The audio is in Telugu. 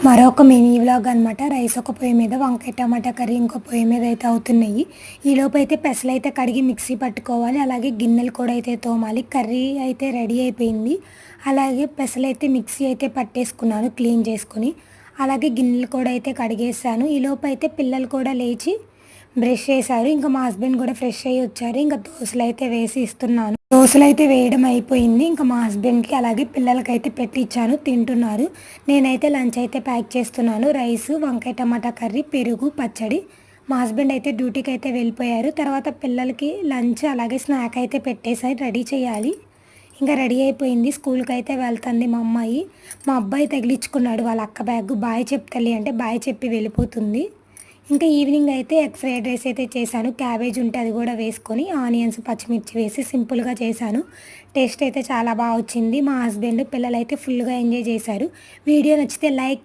మరొక మినీ వ్లాగ్ అనమాట. రైస్ ఒక పొయ్యి మీద, వంకాయ టమాటా కర్రీ ఇంకో పొయ్యి మీద అయితే అవుతున్నాయి. ఈలోపు అయితే పెసలైతే కడిగి మిక్సీ పట్టుకోవాలి. అలాగే గిన్నెలు కూడా అయితే తోమాలి. కర్రీ అయితే రెడీ అయిపోయింది. అలాగే పెసలైతే మిక్సీ అయితే పట్టేసుకున్నాను క్లీన్ చేసుకుని. అలాగే గిన్నెలు కూడా అయితే కడిగేసాను. ఈలోపు అయితే పిల్లలు కూడా లేచి బ్రష్ చేశారు. ఇంకా మా హస్బెండ్ కూడా ఫ్రెష్ అయ్యి వచ్చారు. ఇంకా దోశలు అయితే వేసి ఇస్తున్నాను. దోశలు అయితే వేయడం అయిపోయింది. ఇంకా మా హస్బెండ్కి అలాగే పిల్లలకైతే పెట్టించాను, తింటున్నారు. నేనైతే లంచ్ అయితే ప్యాక్ చేస్తున్నాను. రైస్, వంకాయ టమాటా కర్రీ, పెరుగు, పచ్చడి. మా హస్బెండ్ అయితే డ్యూటీకి అయితే వెళ్ళిపోయారు. తర్వాత పిల్లలకి లంచ్ అలాగే స్నాక్ అయితే పెట్టేసారి రెడీ చేయాలి. ఇంకా రెడీ అయిపోయింది. స్కూల్కి అయితే వెళ్తుంది మా అమ్మాయి. మా అబ్బాయి తగిలించుకున్నాడు వాళ్ళ అక్క బ్యాగ్. బాయ్ చెప్తలే అంటే బాయ్ చెప్పి వెళ్ళిపోతుంది. ఇంకా ఈవినింగ్ అయితే ఎగ్ ఫ్రైడ్ రైస్ అయితే చేశాను. క్యాబేజ్ ఉంటే అది కూడా వేసుకొని ఆనియన్స్, పచ్చిమిర్చి వేసి సింపుల్గా చేశాను. టేస్ట్ అయితే చాలా బాగా వచ్చింది. మా హస్బెండ్, పిల్లలు అయితే ఫుల్గా ఎంజాయ్ చేశారు. వీడియో నచ్చితే లైక్,